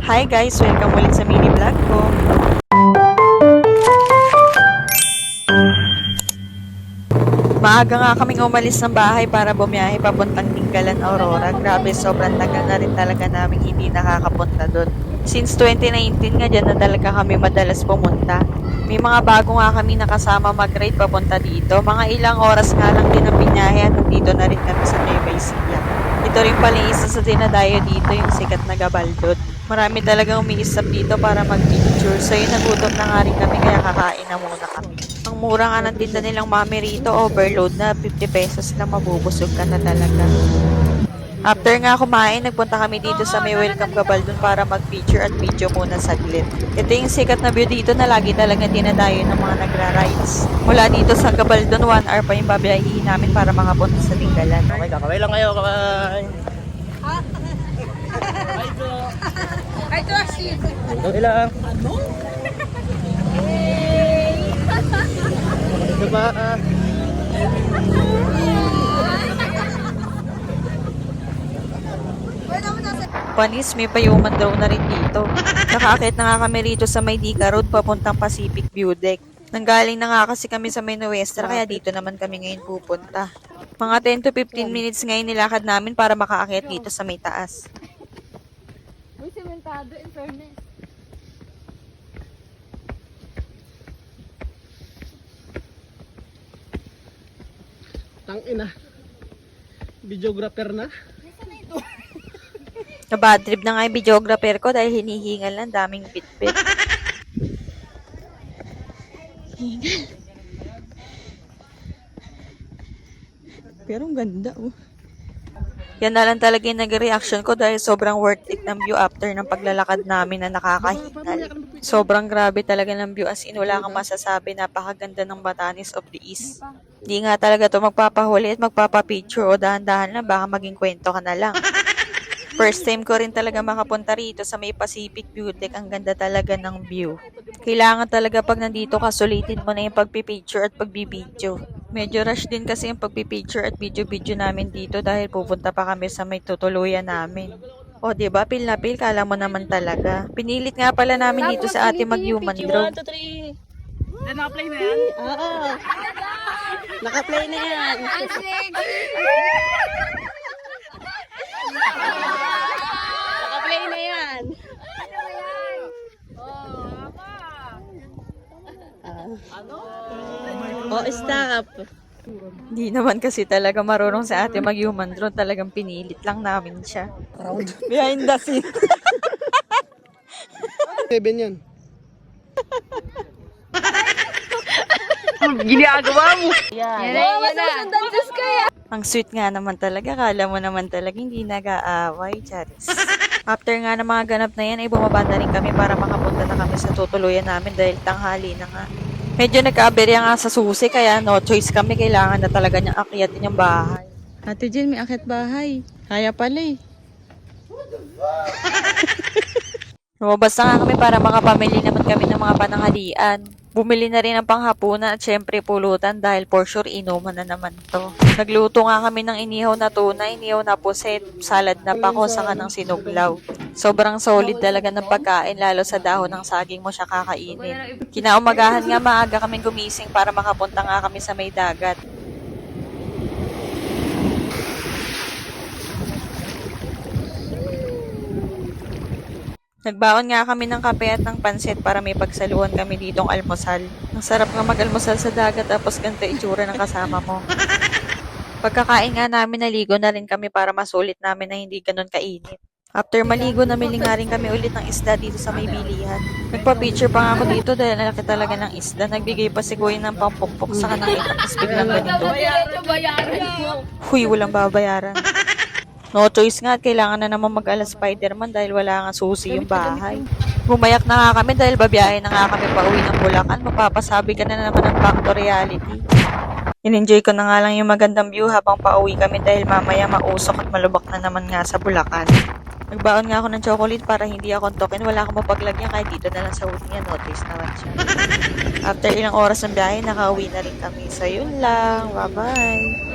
Hi guys! Welcome ulit sa mini vlog ko. Maaga nga kaming umalis ng bahay para bumiyahe papuntang Dingalan, Aurora. Grabe, sobrang tagal na rin talaga namin hindi nakakapunta doon. Since 2019 nga dyan na talaga kami madalas pumunta. May mga bago nga kami nakasama mag-ride papunta dito. Mga ilang oras nga lang din ang binyahe at nandito na rin kami sa Nueva Ecija. Ito rin pala yung isa sa dinadayo dito, yung sikat na Gabaldon. Marami talagang umiisap dito para mag-picture. So yun, nagutom na nga rin kami kaya kakain na muna kami. Ang mura nga ng tinda nilang mami rito, overload na 50 pesos lang, mabubusog ka na talaga. After nga kumain, nagpunta kami dito sa may Welcome Gabaldon para mag-picture at video muna saglit. Ito yung sikat na view dito na lagi talaga dinadayo ng mga nagra-rides. Mula dito sa Gabaldon, 1 hour pa yung babiyahiin namin para makapunta sa Dingalan. Okay, kakaway lang kayo, kakaway. Ay, ito asi. Okay lang. Ano? Diba? Panis, may payuman daw na rin dito. Nakakit na nga kami rito sa Maydika Road papuntang Pacific View Deck. Nanggaling na nga kasi kami sa May Nuestra kaya dito naman kami ngayon pupunta. Mga 10 to 15 minutes ngayon nilakad namin para makaakyat dito sa may taas. Uy, sementado in fairness. Tangina. Videographer na. Na-bad trip na nga yung videographer ko dahil hinihingal ng daming bitbit. Pero ang ganda oh. Yan na lang talaga yung nag-reaction ko dahil sobrang worth it ng view after ng paglalakad namin na nakakahingal. Sobrang grabe talaga ng view as in wala kang masasabi, napakaganda ng Batanes of the East. Di nga talaga to magpapahuli at magpapapicture o dahan-dahan lang baka maging kwento ka na lang. First time ko rin talaga makapunta rito sa may Pacific View Deck. Ang ganda talaga ng view. Kailangan talaga pag nandito ka, sulitin mo na yung pagpipicture at pagbibideo. Medyo rush din kasi yung pagpipicture at video-video namin dito dahil pupunta pa kami sa may tutuluyan namin. O, diba? Pil na pil, kala mo naman talaga. Pinilit nga pala namin dito sa ating mag-human draw. 1, 2, 3. Naka-play na yan? Oo. Naka-play na yan. Naka-play na yan. Oh, stop. Hindi naman kasi talaga marunong sa ating mag-human draw. Talagang pinilit lang namin siya. Behind the scene. 7 yan. Ginagawa mo. Yan na. Ang sweet nga naman talaga. Kala mo naman talaga hindi nag-aaway. Charis. After nga ng mga ganap na yan, ay bumaba na rin kami para makapunta na kami sa tutuluyan namin dahil tanghali na nga. Medyo nagka-aberya nga sa susi kaya no choice kami. Kailangan na talaga niyang akyatin yung bahay. Ate Jen, may akyat bahay. Kaya pala eh. Lumabas na nga kami para makapamili naman kami ng mga pananghalian. Bumili na rin ng panghapunan at syempre pulutan dahil for sure inuman na naman to. Nagluto nga kami ng inihaw na tuna, inihaw na puset, salad na pako, saka ng sinuglaw. Sobrang solid talaga ng pagkain lalo sa dahon ng saging mo siya kakainin. Kinaumagahan nga maaga kaming gumising para makapunta nga kami sa may dagat. Nagbaon nga kami ng kape at ng pansit para may pagsaluhan kami ditong almusal. Ang sarap nga mag-almusal sa dagat tapos ganito itsura ng kasama mo. Pagkakain nga namin, naligo na rin kami para masulit namin na hindi ganun kainit. After maligo, namili nga rin kami ulit ng isda dito sa may bilihan. Nagpa-picture pa nga ako dito dahil nalaki talaga ng isda. Nagbigay pa si Kuya ng pampukpok sa kanang itak. Biglang ganito. Huy, walang babayaran. No choice nga at kailangan na naman mag-ala Spider-Man dahil wala nga susi yung bahay. Bumayak na nga kami dahil babiyahe na nga kami pa uwi ng Bulacan. Mapapasabi ka na naman ng back to reality. In-enjoy ko na nga lang yung magandang view habang pauwi kami dahil mamaya mausok at malubak na naman nga sa Bulacan. Nagbaon nga ako ng chocolate para hindi ako antokin. Wala akong mapaglagyan kahit dito na lang sa hood niya. Notice naman siya. After ilang oras ng biyahe, nakauwi na rin kami. So yun lang. Bye-bye.